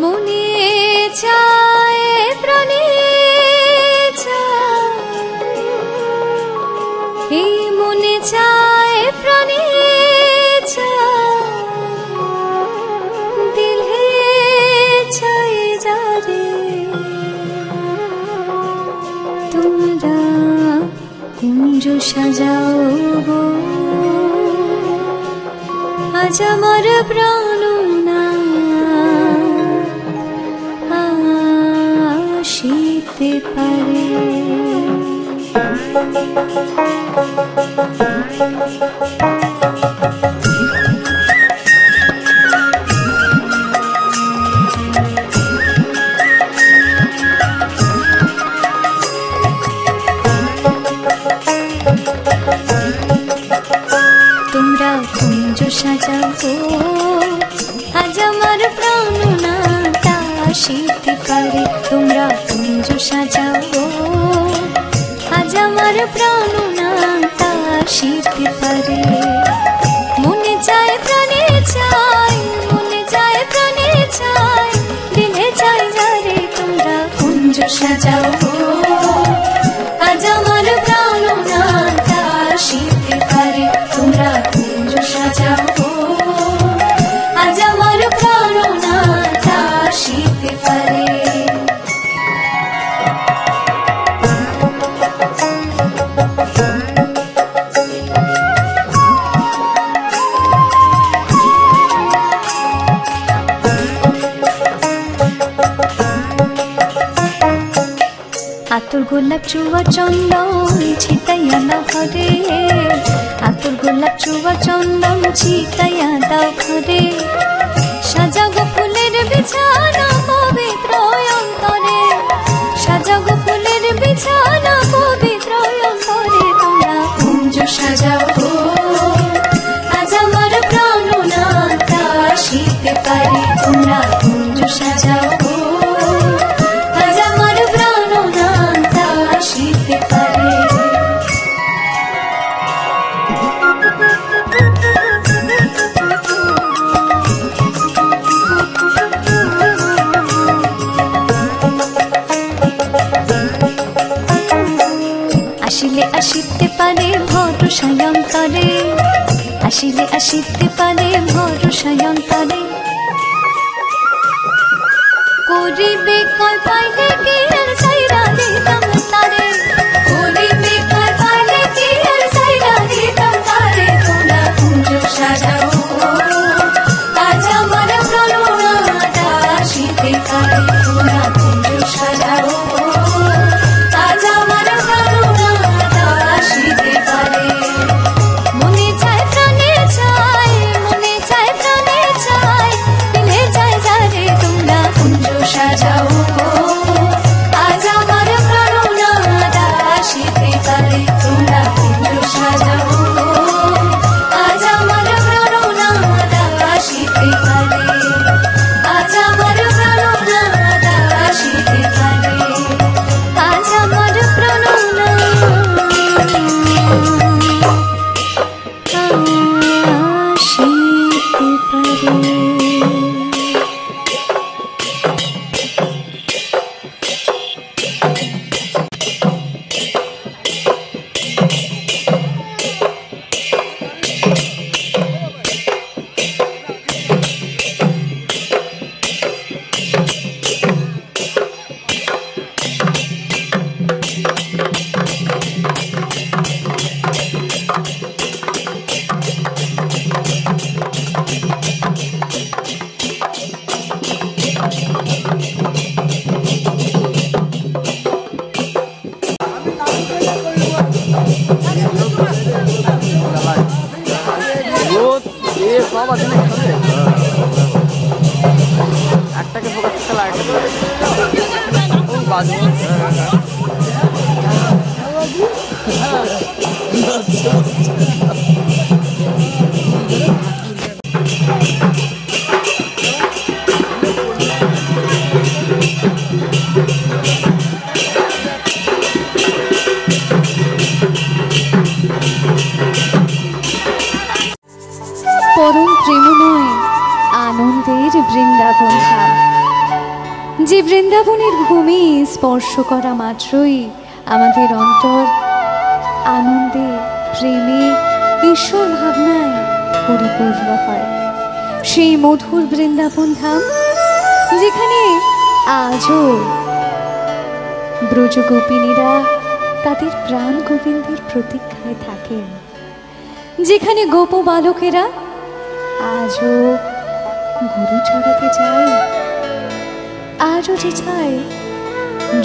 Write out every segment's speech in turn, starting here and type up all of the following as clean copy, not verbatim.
মনে চায় প্রাণে চায়, এই মনে চায় প্রাণে চায়, দিলে চাই যারে তোমরা কুঞ্জ সাজাও গো, আজ আমার প্রাণ আসিতে পারে। তোমরা কুঞ্জ সাজাও গো, আজ আমার প্রাণনাটা আসিতে পারে। তোমরা কুঞ্জ সাজাও গো, আজ আমার প্রাণনাটা আসিতে পারে। মনে চায় প্রাণে চায়, মনে চায় প্রাণে চায়, দিলে চাই যারে তোমরা কুঞ্জ সাজাও গো, আজ আমার প্রাণনাটা আসিতে পারে। তোমরা কুঞ্জ সাজাও গো, আজ আমার প্রাণনাটা আসিতে পারে। আতর গোলাপ চুয়া চন্দন ছিটাইয়া দাও ঘরে, আতর গোলাপ চুয়া চন্দন ছিটাইয়া দাও ঘরে। সাজাগো ফুলের বিছানা পবিত্র অন্তরে, সাজাগো ফুলের বিছানা পবিত্র অন্তরে। তোমরা কুঞ্জ সাজাও গো, আজ আমার প্রাণনাটা আসিতে পারে। তোমরা কুঞ্জ সাজাও গো, আজ আমার প্রাণনাটা আসিতে পারে। আসিলে আসিতে পারে ভরসায় অন্তরে, আসিলে আসিতে পারে ভরসায় অন্তরে। করিবে কয় পাইলে কি আর সাইরা দিতাম তারে, করিবে কয় পাইলে কি আর সাইরা দিতাম তারে। তোমরা কুঞ্জ সাজাও গো, আজ আমার প্রাণনাটা আসিতে পারে। তোমরা কুঞ্জ সাজাও গো, আজ আমার প্রাণনাটা আসিতে পারে। মনে চায় প্রাণে চায়, মনে চায় প্রাণে চায়, দিলে চায় যারে তোমরা কুঞ্জ সাজাও গো, আজ আমার প্রাণনাটা আসিতে পারে। তোমরা কুঞ্জ সাজাও গো, আজ আমার প্রাণনাটা আসিতে পারে। আজ আমার প্রাণনাটা আসিতে পারে। আজ আমার প্রাণনাটা আসিতে পারে। একটাকে ফোকাস করতে লাগে। পরম প্রেমময় আনন্দের বৃন্দাবন ধাম, যে বৃন্দাবনের ভূমি স্পর্শ করা মাত্রই আমাদের অন্তর আনন্দে, প্রেমে, ঈশ্বর ভাবনায় পরিপূর্ণ হয়। সেই মধুর বৃন্দাবন ধাম যেখানে আজও ব্রজগোপিনীরা তাদের প্রাণ গোবিন্দের প্রতীক্ষায় থাকেন, যেখানে গোপ বালকেরা আজও গরু চড়াতে যায়, আজও যে চায়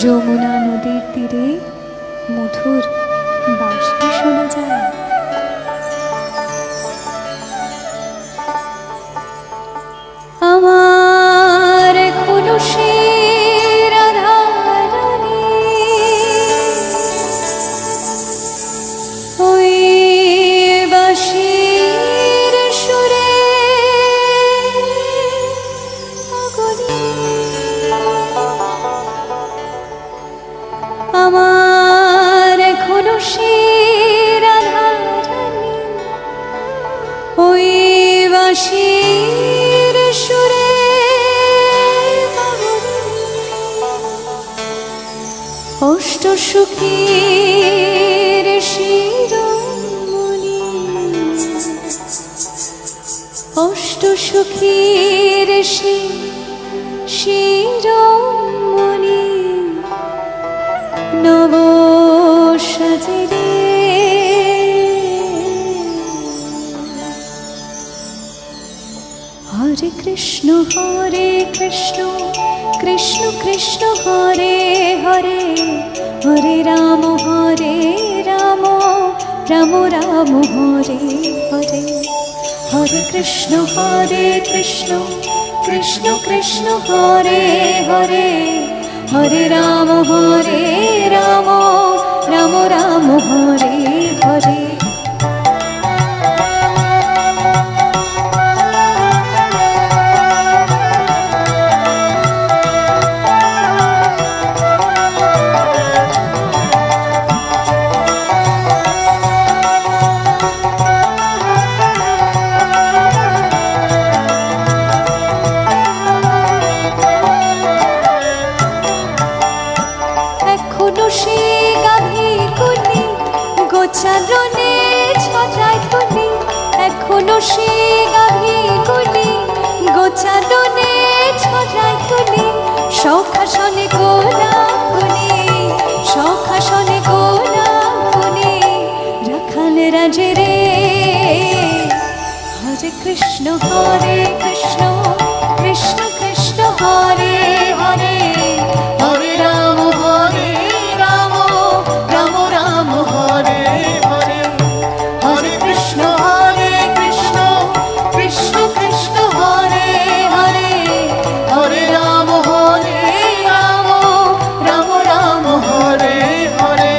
যমুনা নদীর তীরে মধুর বাঁশি শোনা যায়। আমার কলসের আধারে ওই বাঁশির সুরে আমার কলসের আধারে ওই বাঁশির সুরে অষ্ট সুখীর শিরোমণি, অষ্ট সুখীর শিরোমণি নব সাজিরে হরে কৃষ্ণ কৃষ্ণ কৃষ্ণ হরে হরে, হরে রাম রাম রাম হরে হরে, হরে কৃষ্ণ কৃষ্ণ কৃষ্ণ হরে হরে, হরে রাম রাম রাম হরে হরে। চারণে ছড়ায় তুলি, এখনো সে গাভী গুলি গোচারণে ছড়ায় তুলি, সখাসনে গোলা গুলি, সখাসনে গোলা গুলি রাখাল রাজে রে। হরে কৃষ্ণ কৃষ্ণ কৃষ্ণ হরে হরে, হরে রাম রাম রাম হরে হরে, হরে কৃষ্ণ কৃষ্ণ কৃষ্ণ হরে হরে, হরে রাম রাম হরে হরে।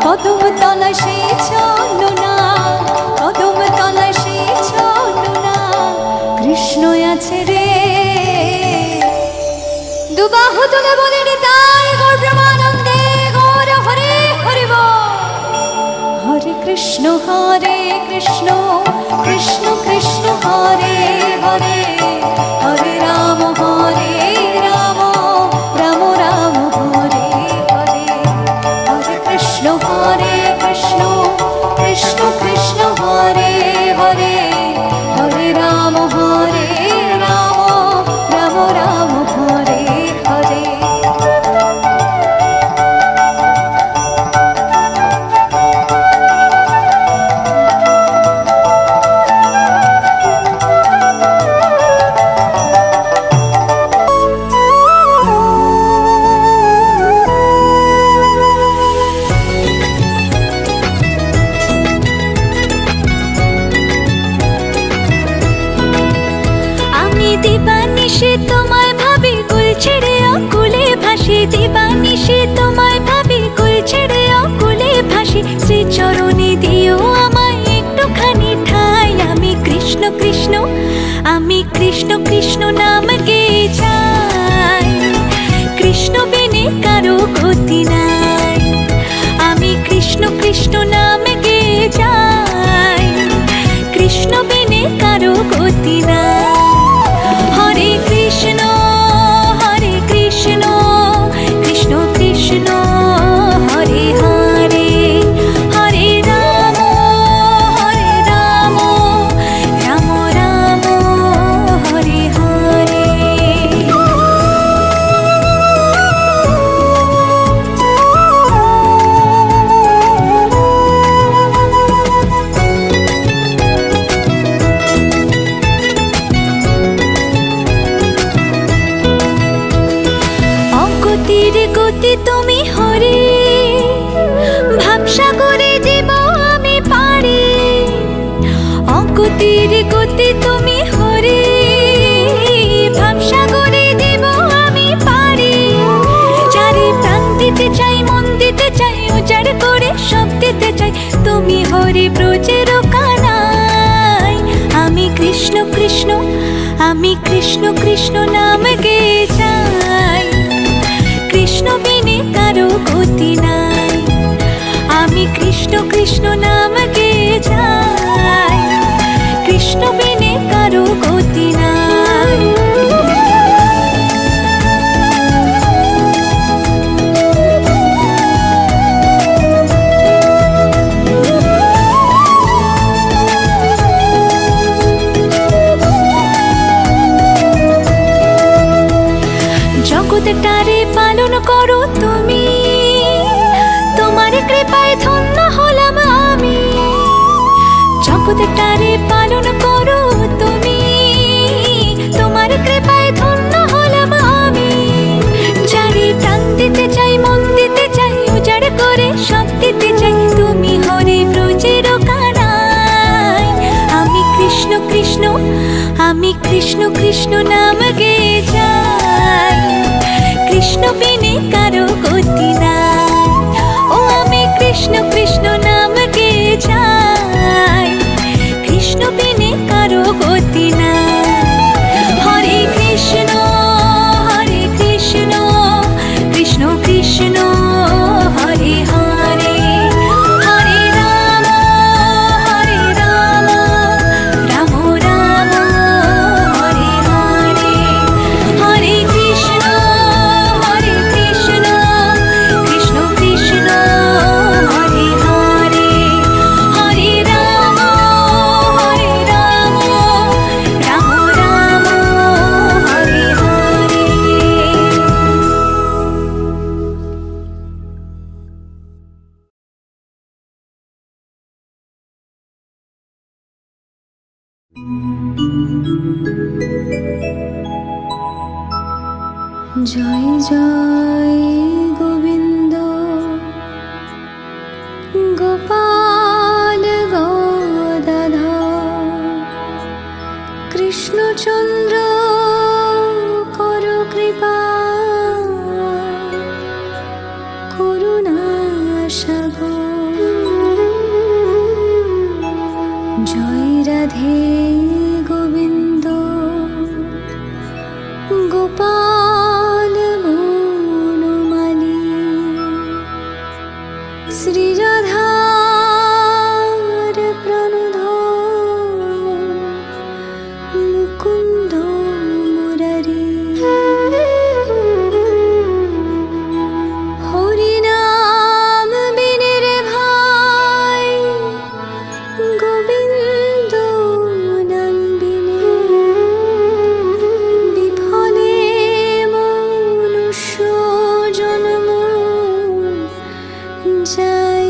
কদম তলায় সে চলো না, কদম তলায় সে চলো না, কৃষ্ণ আছে রে। দুবাহু তুলে বলে নিতাই গৌর ব্রহ্মানন্দে গৌর হরে হরি বল। হরে কৃষ্ণ কৃষ্ণ কৃষ্ণ হরে হরে, হরে রাম রাম রাম হরে হরে, হরে কৃষ্ণ কৃষ্ণ কৃষ্ণ হরে হরে, হরে রাম রাম হরে হরে। কৃষ্ণ কৃষ্ণ নাম গেয়ে যাই, কৃষ্ণ বিনে কারো গতি নাই। আমি কৃষ্ণ কৃষ্ণ নাম গেয়ে যাই, কৃষ্ণ বিনে কারো গতি নাই। হরে কৃষ্ণ হরে কৃষ্ণ, কৃষ্ণ কৃষ্ণ হরে হরে, হরে রাম রাম রাম হরে হরে। অগতির গতি তুমি হরে, ভাবসাগরে জীব আমি পারি। অগতির গতি তুমি হরে, ভাবসাগরে জীব আমি পারি। চারি প্রাণ দিতে চাই, মন দিতে চাই, উজাড় করে সব দিতে চাই, তুমি হরি ব্রজের কানাই। আমি কৃষ্ণ কৃষ্ণ, আমি কৃষ্ণ কৃষ্ণ নাম গেয়ে যাই, কৃষ্ণ বিনে কারো গতি নাই। আমি কৃষ্ণ কৃষ্ণ নাম গেয়ে যাই, কৃষ্ণ বিনে কারো গতি নাই। জগৎটারে পালন করো তুমি, তোমার কৃপায় ধন্য হলাম আমি। জগৎটারে পালন করো তুমি, তোমার কৃপায় ধন্য হলাম আমি। চারি প্রাণ দিতে চাই, মন দিতে চাই, উজাড় করে সব দিতে চাই, তুমি হরি ব্রজের কানাই। আমি কৃষ্ণ কৃষ্ণ, আমি কৃষ্ণ কৃষ্ণ নাম গেয়ে যাই, কৃষ্ণ বিনে কারো গতি নাই। ও আমি কৃষ্ণ কৃষ্ণ নাম গেয়ে যাই, কৃষ্ণ বিনে কারো গতি নাই। হরে কৃষ্ণ হরে কৃষ্ণ, কৃষ্ণ কৃষ্ণ হরে হরে, হরে রাম রাম রাম হরে হরে। হরে কৃষ্ণ হরে কৃষ্ণ, কৃষ্ণ কৃষ্ণ হরে হরে, হরে রাম রাম হরে হরে। জয় জয় গোবিন্দ, গোপাল গদাধর, কৃষ্ণচন্দ্র কর কৃপা, করুণা সাগর। জয় রাধে গোবিন্দ, গোপাল বনমালী, শ্রী রাধার প্রণধর, মুকুন্দ মুরারি। হরি নাম বিনে রে ভাই, গোবিন্দ নাম বিনে বিফলে মনুষ্য জন্ম যাই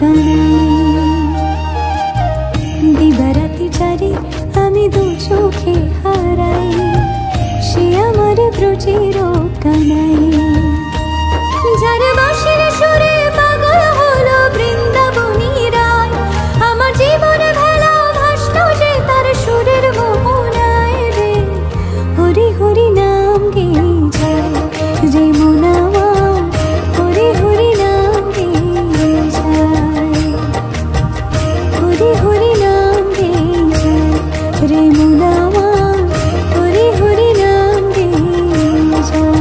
কানাই। দিবারাতি চারি আমি দু চোখে হারাই, সে আমার ব্রজের কানাই। যার বাঁশির সুরে পাগল হলো বৃন্দাবনী রায়, আমার জীবনে ভেলা ভাসল যে তার সুরের মোহনায় রে। হরি হরি নাম গেয়ে যায় যে মন আমার, হরি হরি নাম গেয়ে যায়, হরি হরি নাম গেয়ে যায় রে মন আমার, হরি হরি নাম গেয়ে যায়।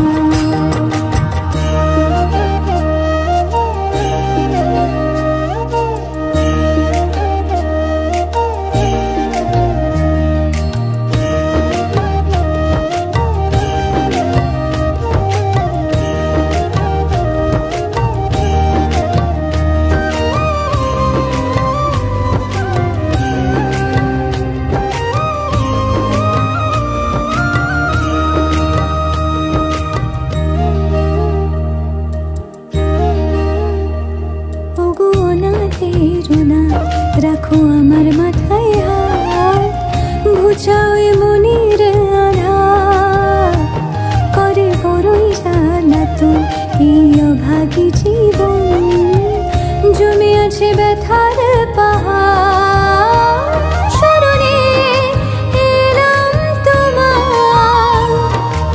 রাখো আমার মাথায় হাত, ঘুচাও এ মনের আধার, করে বড়ই জ্বালাতো এই অভাগী জীবন, জমে আছে ব্যথার পাহাড়। শরণে এলাম তোমার,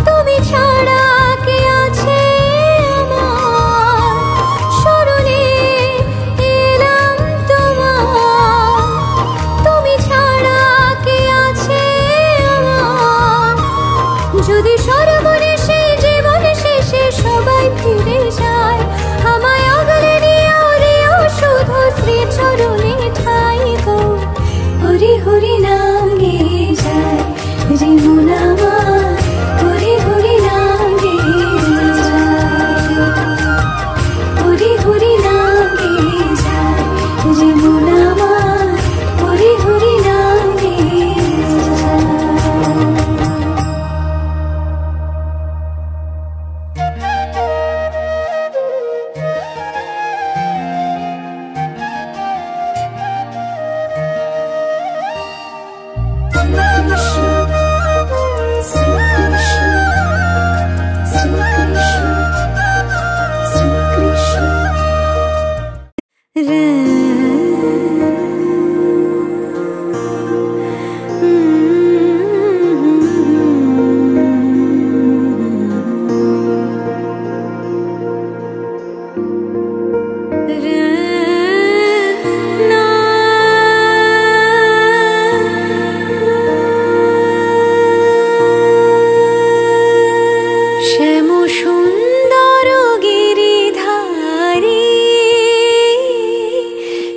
তুমি ছাড়া কে আছে আমার। শরণে এলাম তোমার, তুমি ছাড়া কে আছে আমার। যদি সর্বনেশে জীবন শেষে সবাই ফিরে যায়, আমায় আগলে নিও রেও শুধু শ্রী চরণে ঠাই গো। হরি হরি নাম গেয়ে যায় রে মন আমার, হরি হরি নাম গেয়ে যায়, হরি হরি নাম গেয়ে যায় রে মন আমার, হরি হরি নাম গেয়ে যায়।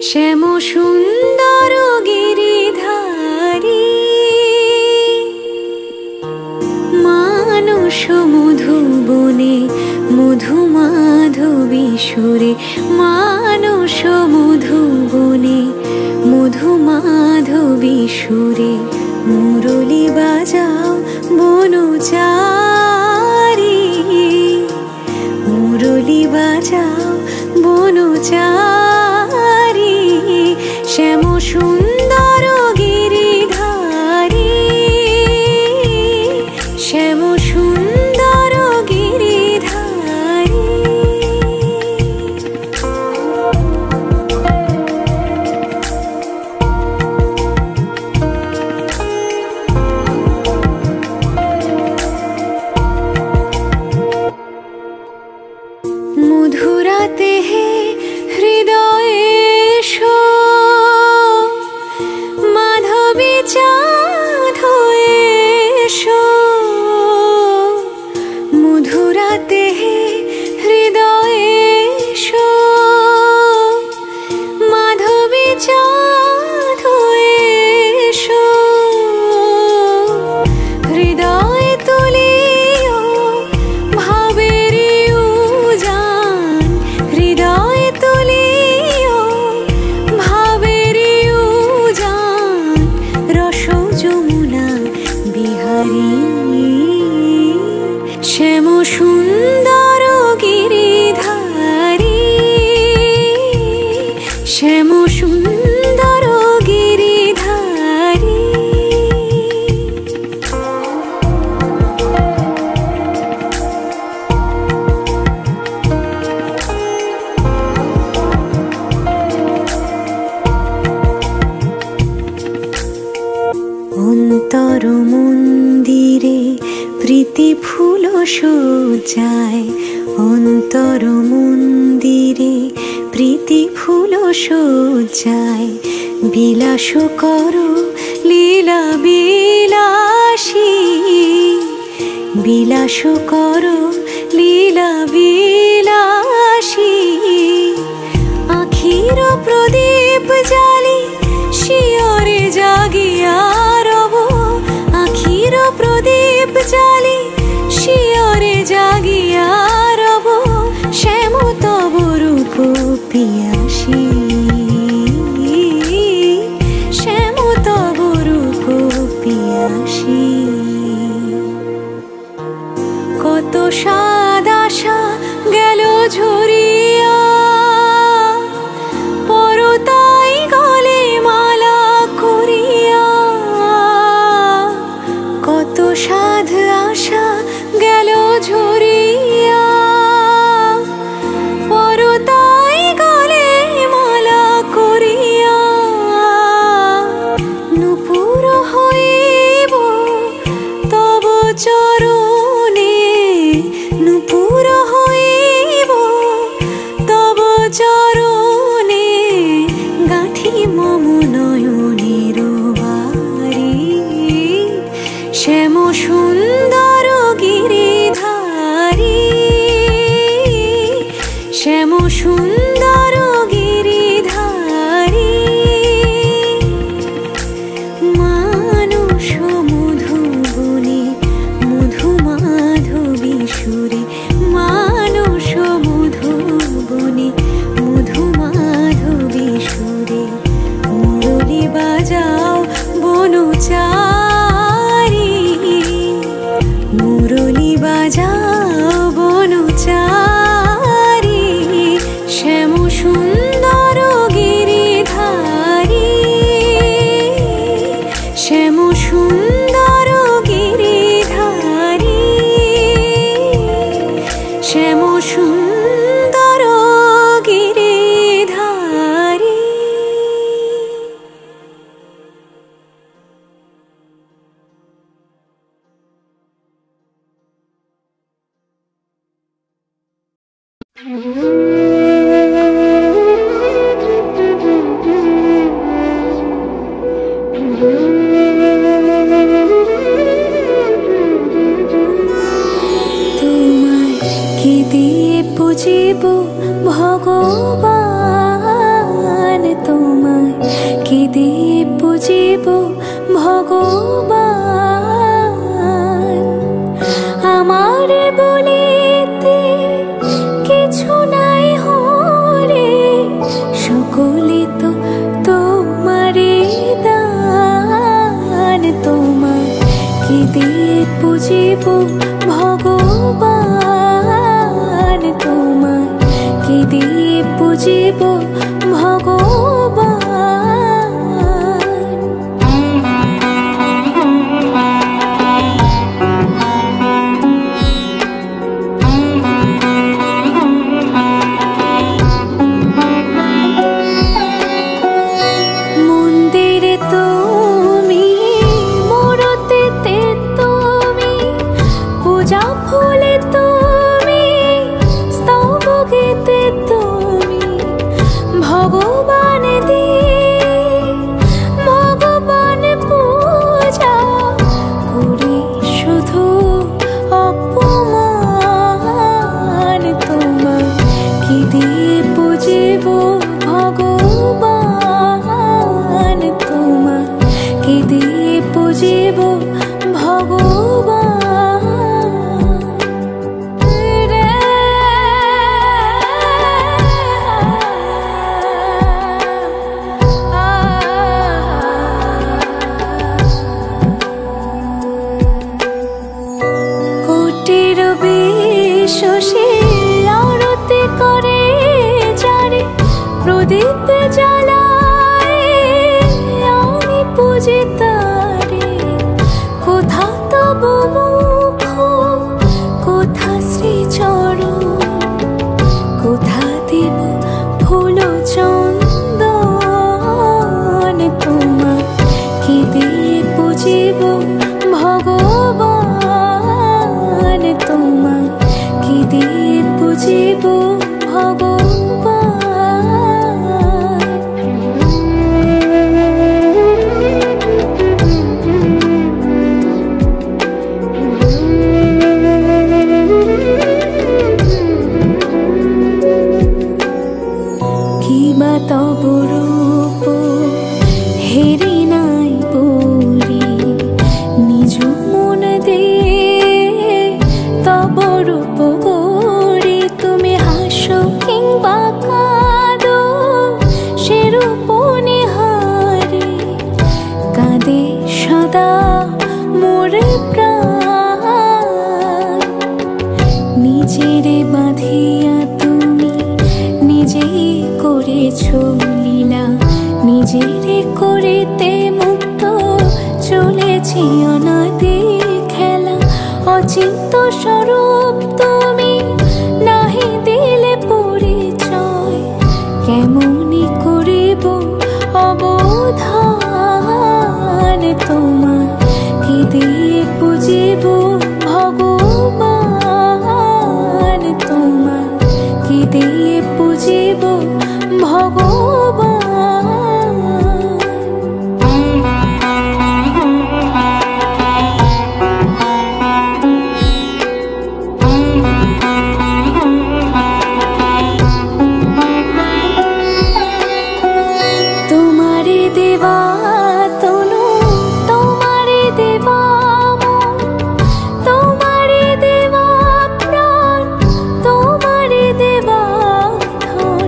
শ্যাম সুন্দর গিরিধারী, মানস মধুবনে মধু মাধবী সুরে, মানস মধুবনে মধু মাধবী সুরে, মুরলী বাজাও বনচারী, মুরলী বাজাও বনচারী। শ্যাম সুন্দর গিরিধারী, শ্যাম সুন্দর গিরিধারী। শ্যাম সুন্দর গিরিধারী অন্তর মন্দিরে প্রীতি ফুল সজ্জায়, অন্তর মন্দিরে প্রীতি ফুল সজ্জায়, বিলাস করো লীলা বিলাসী, বিলাস করো লীলা বিলাসী। আখির প্রদীপ জালি শিয়রে জাগিয়া রব, আখির প্রদীপ জালি শিয়রে জাগিয়া রব, শ্যাম তব রূপ পিয়াসী, শ্যাম তব রূপ পিয়াসী। কত সাদ আশা গেল ঝরিয়া, পরতাই গলে মালা করিয়া, কত সাধ আশা গেল ঝরিয়া, পরতাই গলে মালা করিয়া। নূপুর হইব তব চরণে, নূপুর হইব তব চরণে, গাঁথি মম নয়নের বারি। শ্যাম সুন্দর গিরিধারী, শ্যাম সুন্দর গিরিধারী। মানস মধুবনে মধু মাধবী সুরে, মানস মধুবনে মধু মাধবী সুরে, মুরলী বাজাও বনচারী, মুরলী বাজাও বনচারী। শ্যাম সুন্দর গিরিধারী, শ্যাম সুন্দর গিরিধারী, শ্যাম সুন্দর গিরিধারী। তোমায় কি দিয়ে পুজিব ভগবান, তোমায় কি দিয়ে পুজিব ভগবান। আমার বলিতে কিছু নাই হরে, সকলে তো তোমারে দান। তোমায় কি দিয়ে পুজিব ভগবান, তোমায় কি দিয়ে পুজিব ভগবান। মন্দিরে তুমি, মূরতিতে তুমি, পূজা ফুলে তুমি, স্তব গীতে তুমি, জ্বালায় আমি পুজি তারে। কোথা তব মুখ, কোথা শ্রীচরণ, কোথা দেব ফুল চন্দন। তোমায় কি দিয়ে পুজিব ভগবান, তোমায় কি দিয়ে পুজিব ভগবান। কিবা তব রূপ হেরি নাই পরি, নিজ মন দিয়ে তব রূপ গড়ি। তুমি হাসো কিংবা কাঁদো সে রূপ নিহারে, কাঁদে সদা মোর প্রাণ। নিজেরে বাঁধিয়া তুমি নিজেই করেছ লীলা, নিজেরে করিতে মুক্ত চলেছি অনাদি খেলা। অচিন্ত স্বরূপ তুমি নাহি দিলে পরিচয়, কেমনি করিব অবধান। তোমায় কি দিয়ে পুজিব ভগবান, তোমায় কি দিয়ে পুজিব ভগবান। তোমারে দেবা তনু, তোমারে দেবা মন, তোমারে দেবা প্রাণ, তোমারে দেবা ধন।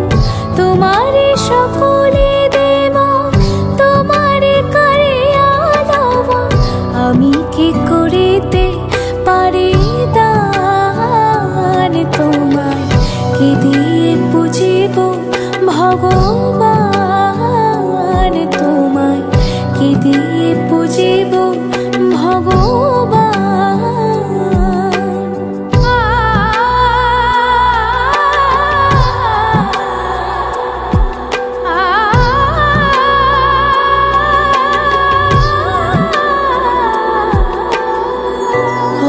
তোমারে সকলে দেবা, তোমারে কারিয়া দেওয়া। আমি কি করিতে পারি দান, তোমায় কি দিয়ে পুজিব ভগবান, তোমায় কি দিয়ে পুজিব ভগবান।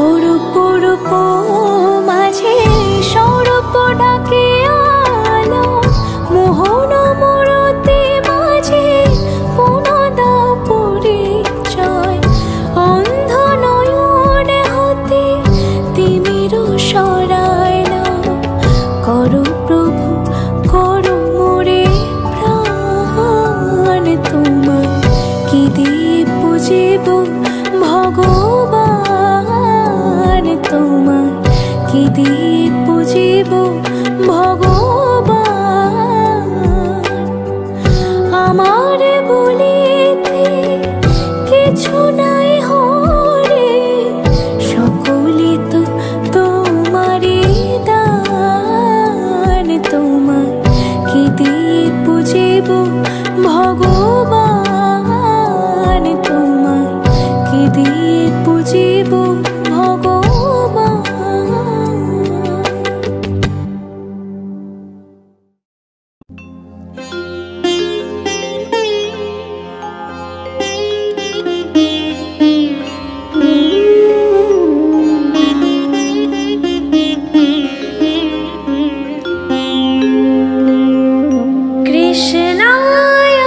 অরূপ রূপ মাঝে সৌরভ ডাকে আলো, মোহন মূরতি মাঝে পুনদা পরিচয়। অন্ধ নয়ন হতে তিমির সরায় না, করো প্রভু করো মোরে প্রাণ। তোমায় কি দিয়ে পুজিব ভগবান, তোমায় কি দিয়ে পুজিব ভগবান। আমার বলিতে কিছু নাই হরে, সকলে তো তোমারই দান। তোমায় কি দিয়ে পুজিব ভগবান, তোমায় কি দিয়ে পুজিব ভগবান। কৃষ্ণায়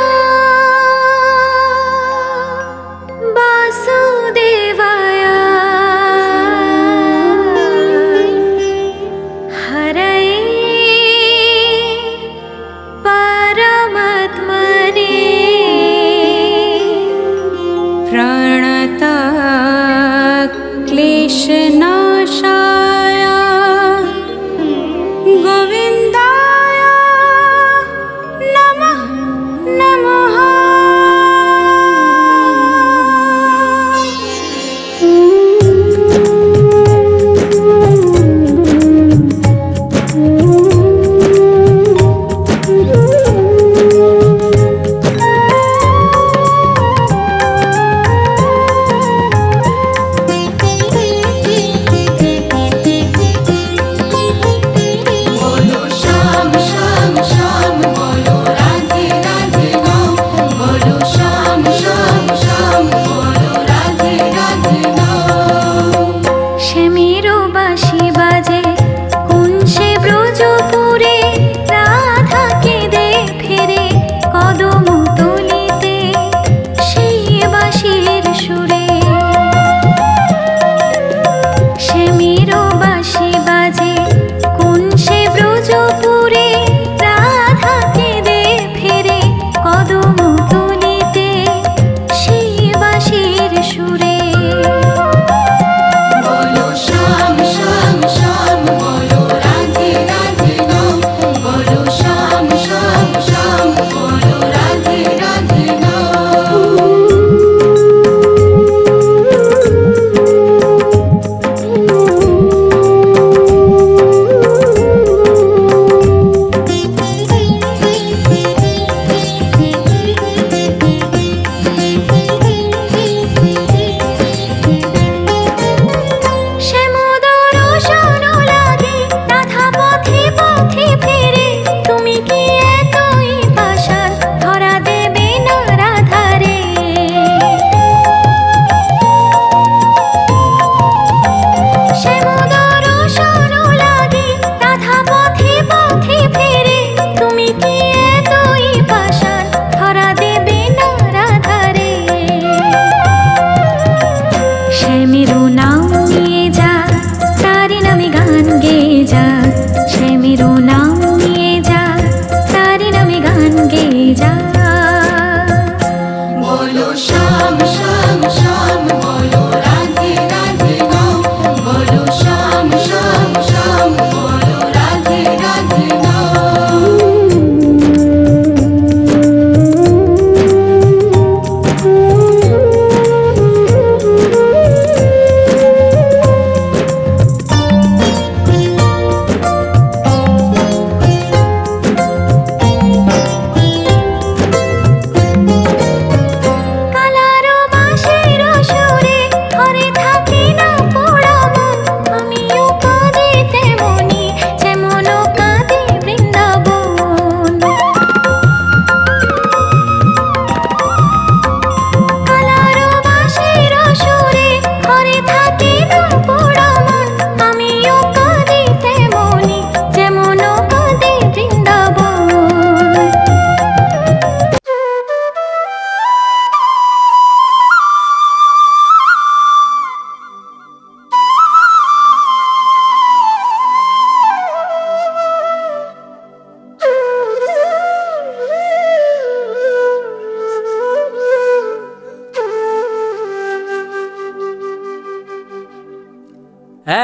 শ্যাম শ্যাম শ্যাম বলো রাধে রাধে নাম, বলো শ্যাম শ্যাম শ্যাম বলো রাধে রাধে নাম।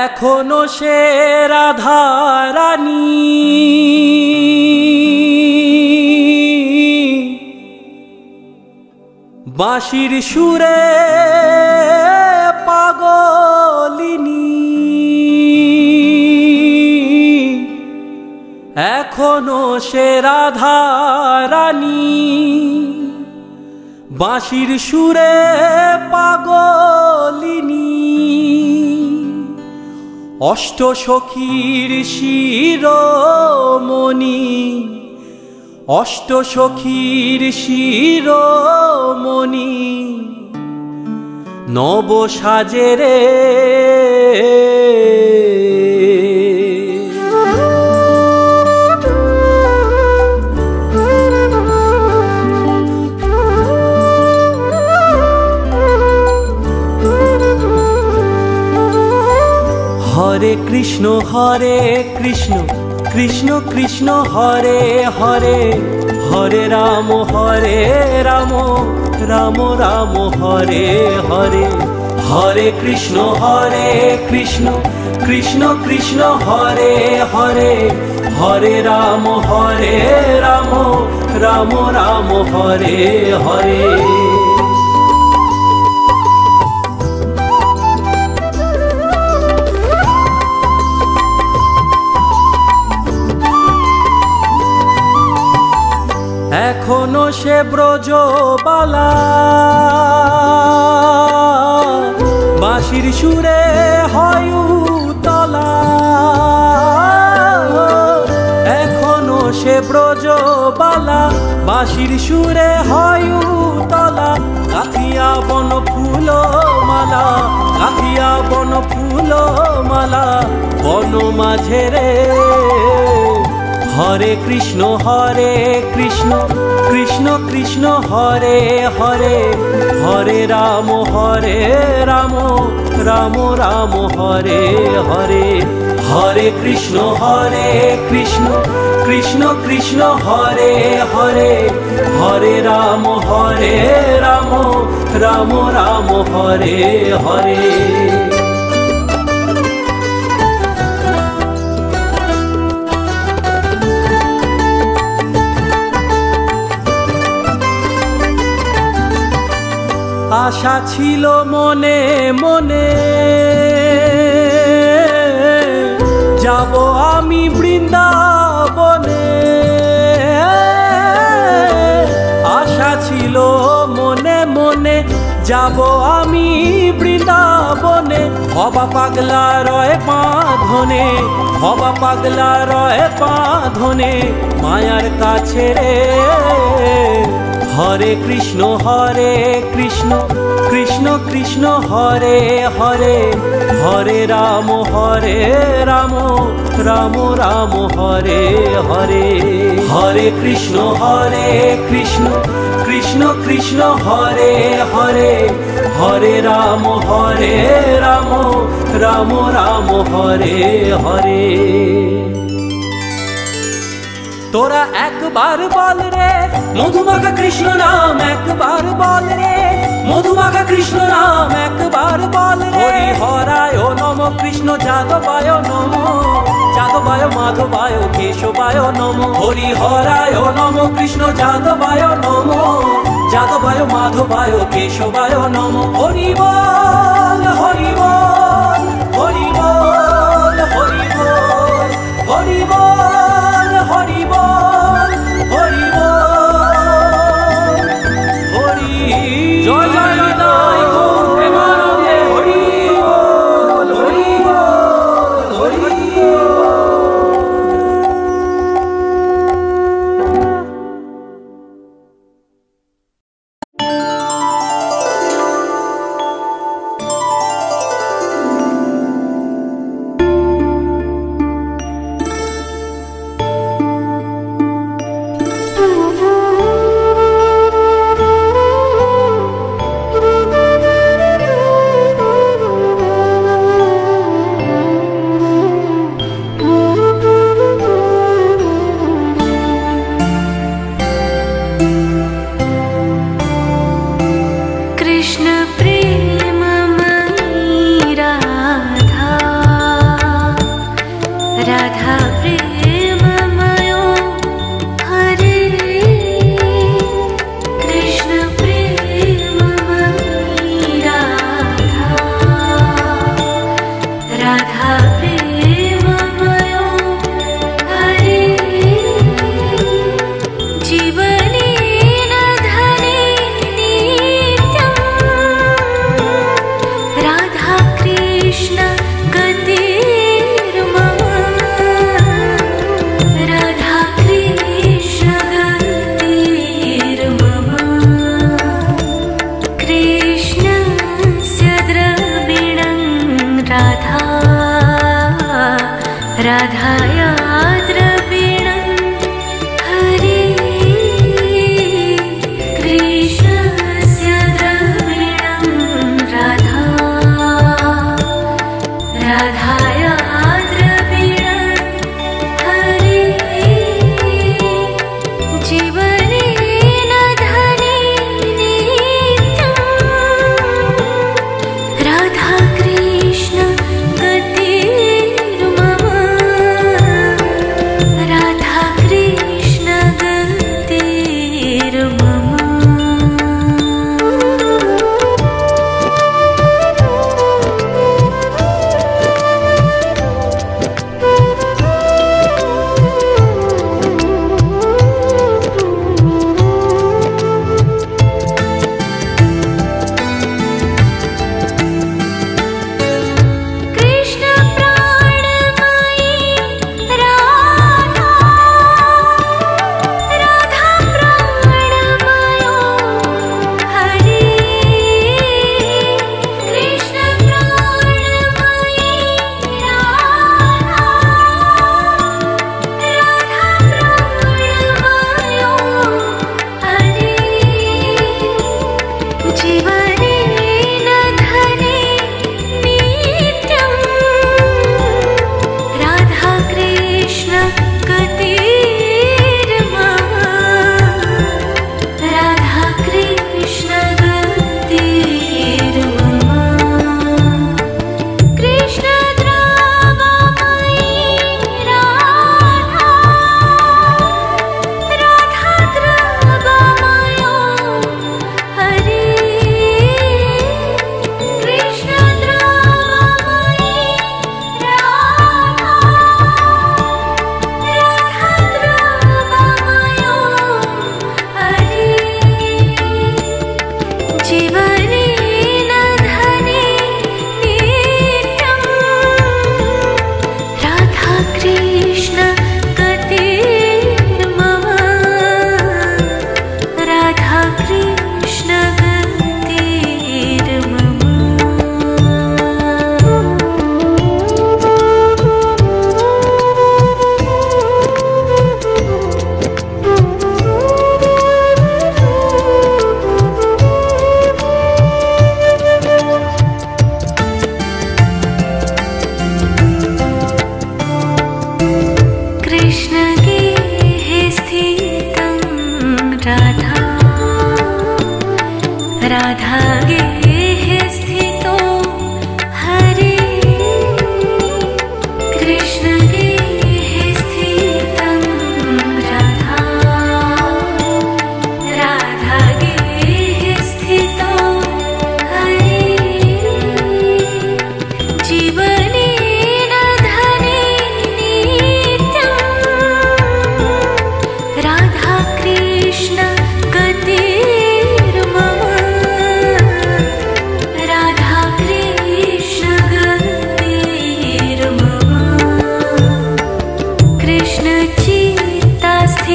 এখনো সে রাধা রানী বাঁশির সুরে পাগলিনী, এখনো সে রাধা রানী বাঁশির সুরে পাগলিনী। অষ্টসখীর শিরোমণি, অষ্টসখীর শিরোমণি নব সাজেরে হরে কৃষ্ণ কৃষ্ণ কৃষ্ণ হরে হরে, হরে রাম রাম রাম হরে হরে। হরে কৃষ্ণ কৃষ্ণ কৃষ্ণ হরে হরে, হরে রাম রাম রাম হরে হরে। এখনো সে ব্রজবালা বাঁশির সুরে হয় উতলা, এখনো সে ব্রজবালা বাঁশির সুরে হয় উতলা। কাথিয়া বন ফুল মালা, কাথিয়া বন ফুল মালা বন মাঝে রে। হরে কৃষ্ণ কৃষ্ণ কৃষ্ণ হরে হরে, হরে রাম রাম রাম হরে হরে। হরে কৃষ্ণ কৃষ্ণ কৃষ্ণ হরে হরে, হরে রাম রাম রাম হরে হরে। আশা ছিল মনে মনে যাব আমি বৃন্দাবনে, আশা ছিল মনে মনে যাব আমি বৃন্দাবনে। হবা পাগলা রয় বাঁধনে, হবা পাগলা রয় বাঁধনে মায়ার কাছে রে। হরে কৃষ্ণ কৃষ্ণ কৃষ্ণ হরে হরে, হরে রাম রাম রাম হরে হরে। হরে কৃষ্ণ কৃষ্ণ কৃষ্ণ হরে হরে, হরে রাম রাম রাম হরে হরে। তোরা একবার বল রে মধুমাখা কৃষ্ণ নাম, একবার বল রে মধুমাখা কৃষ্ণ নাম একবার বল রে। হরি হরায় নম কৃষ্ণ যাদবায় নম, যাদবায় মাধবায় কেশবায় নম। হরি হরায় নম কৃষ্ণ যাদবায় নম, যাদবায় মাধবায় কেশবায় নম। হরি বল হরি বল হরি বল হরি বল হরি বল হরি বল হরি বল হরি জয় জয় নিতাই গৌর প্রেমানন্দে। হরি বল হরি বল হরি বল। राधा कृष्ण गतिर्मम राधा गेहे स्थितो हरे कृष्ण गेहे स्थितं राधा राधा गेहे स्थितो हरे जीवनेन धने नित्यं राधा कृष्ण गतिर्मम राधा कृष्ण गतिर्मम कृष्ण चित्तस्थितं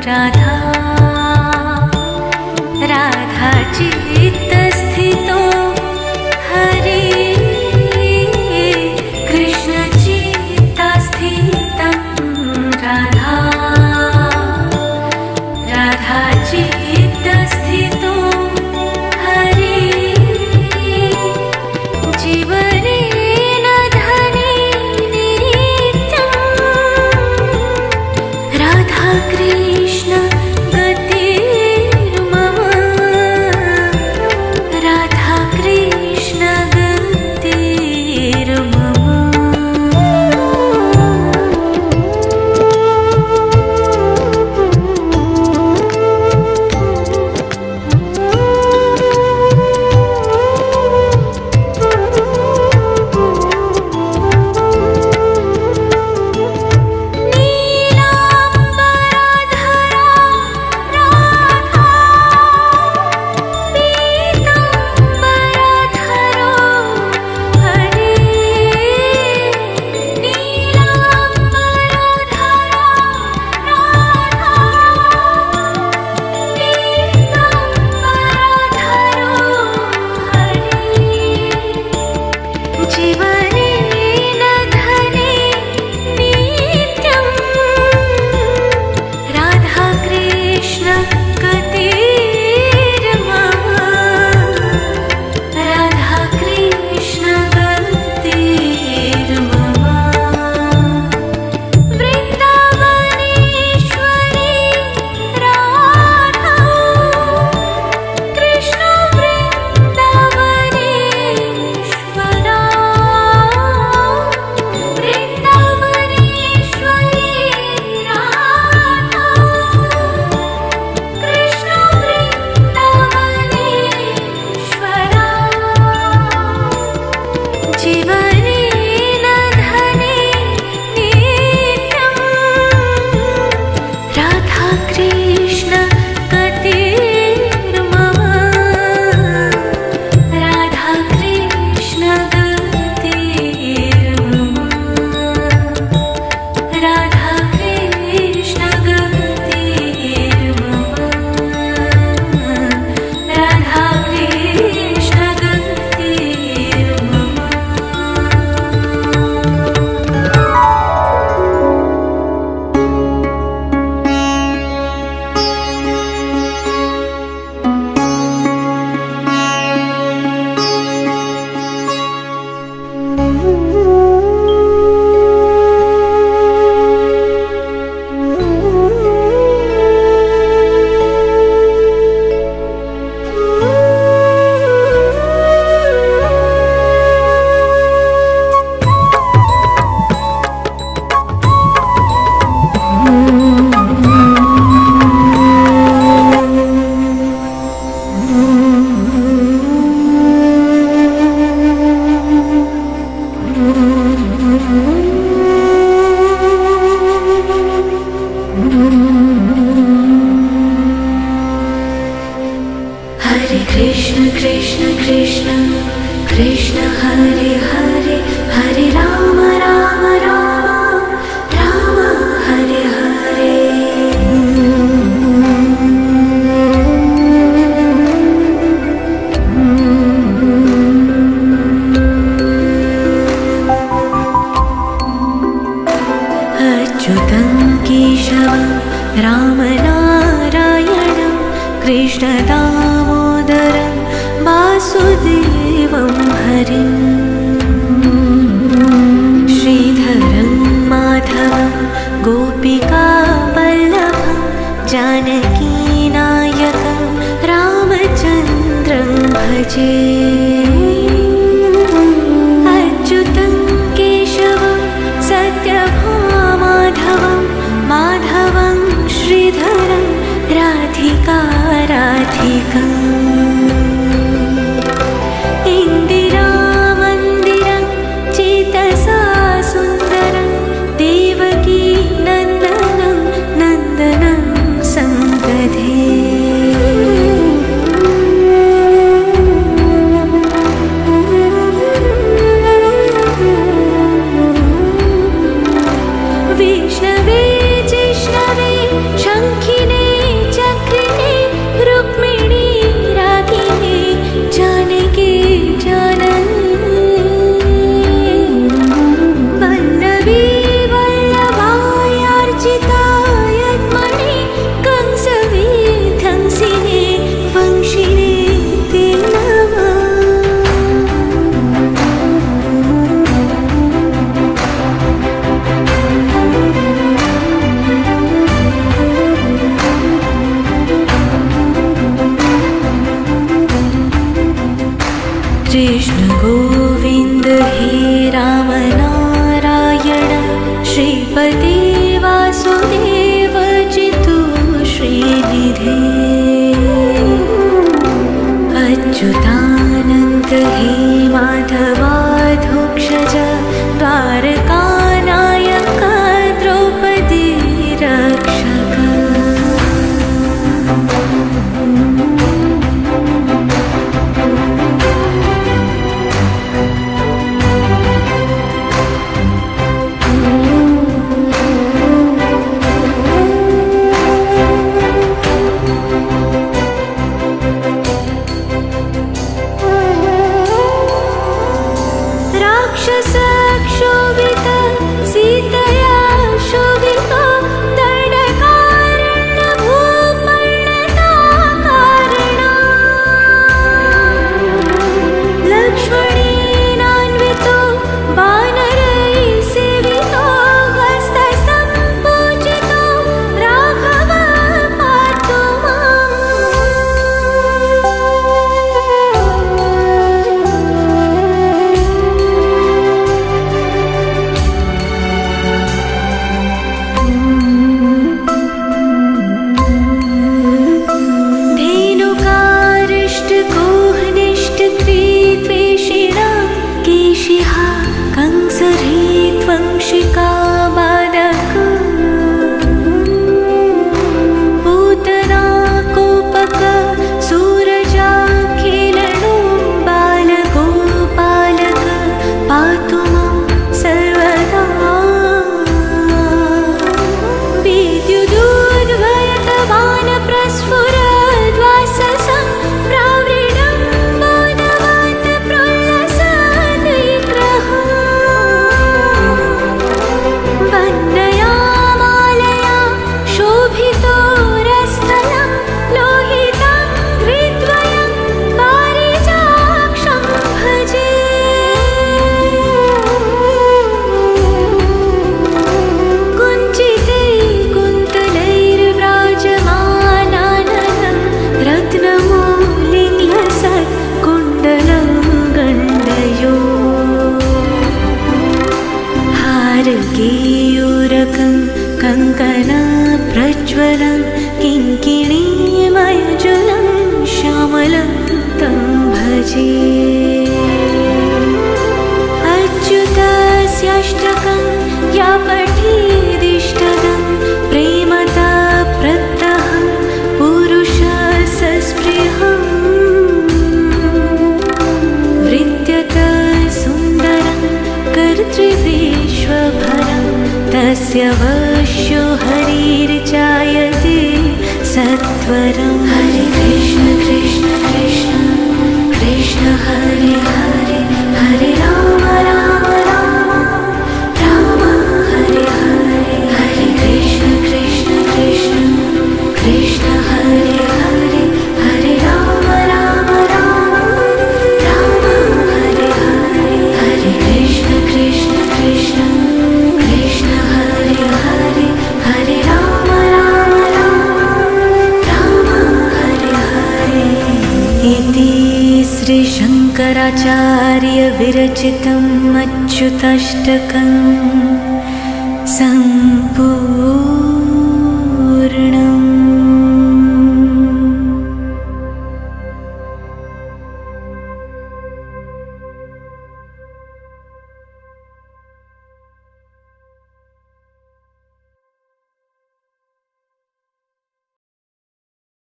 राधा राधा चित्तस्थितो हरे कृष्ण चित्तस्थितं राधा राधा चित्तस्थितो हरे जीवनेन धने नित्यं राधा कृष्ण गतिर्मम राधा कृष्ण गतिर्मम जीवनेन धने नित्यं राधा कृष्ण गतिर्मम राधा कृष्ण गतिर्मम वृन्दावनेश्वरी राधा कृष्ण वृन्दावनेश्वरा वृन्दावनेश्वरी राधा कृष्ण वृन्दावनेश्वरा जीवनेन धने नित्यं राधा कृष्ण गतिर्मम राधा कृष्ण गतिर्मम राधा कृष्ण गतिर्मम राधा कृष्ण गतिर्मम हरे कृष्ण कृष्ण कृष्ण कृष्ण हरे हरे हरे राम राम राम राम हरे हरे अच्युतं केशवं राम नारायणं कृष्ण दामोदरं वासुदेवं हरिं श्रीधरं माधवं गोपिका वल्लभं जानकीनायकं रामचन्द्रं सात्विकम् इन्दिरामन्दिरं चेतसा सुन्दरं देवकी नन्दनं नन्दनं संदधे विष्णवे जिष्णवे शङ्खिने चक्रिणे रुक्मिणी रागिणे जानकी वल्लभी वल्लभायार्चिता यद्मणे कंसवे ध्वंसिने वंशिने ते नमः कृष्ण गोविंद हे राम नारायण श्रीपते वासुदेव चितु श्रीनिधे अच्युतानंद हे माधवाधोक्षज द्वारकानायक द्रौपदी रक्षक राक्षसक्षोभित सीतया शोभित दण्डकारण्यभूपर्णताकारणा लक्ष्मणेनान्वितो वानरैः सेवितो हस्तसम्पूजितो राघव पातु माम् धेनुकारिष्टकोहनिष्ठक्रीत्वेषिणा केशिः कंसहृत्वंशिका बाधक पूतना कोपक सूरजाखिलनो बालगोपालक पातु मां सर्वदा विद्युदुद्भयतवान् प्रस्फुरद्वाससं प्रावृणं बोधवत् प्रलसद्विग्रहः वन्दयामालया शोभितोरस्थलं लोहितं हृद्वयं पारिजाक्षं भजे कुञ्चिते कुन्तलैर्व्राजमानाननं रत्नमौलिङ्लसत् कुण्डलं गण्डयो हारकेयूरकं कङ्कणप्रज्वलं किङ्किणीमयुजुलं श्यामलं तं भजे अच्युतस्याष्टकं या पठेदिष्टदं प्रेमता प्रत्यहं पुरुषसस्पृहम् वृत्यत सुन्दरं कर्तृविश्वभरं तस्य वश्यो हरिर्जायते सत्वरं हरे कृष्ण कृष्ण कृष्ण कृष्ण हरे हरे हरे राम राम राम राम हरे हरे हरे कृष्ण कृष्ण कृष्ण कृष्ण हरे हरे हरे राम राम राम राम हरे हरे हरे कृष्ण कृष्ण कृष्ण कृष्ण हरे हरे हरे राम राम राम राम हरे हरे इति श्री शंकराचार्य विरचितम् अच्युताष्टकम् सम्पूर्णम्।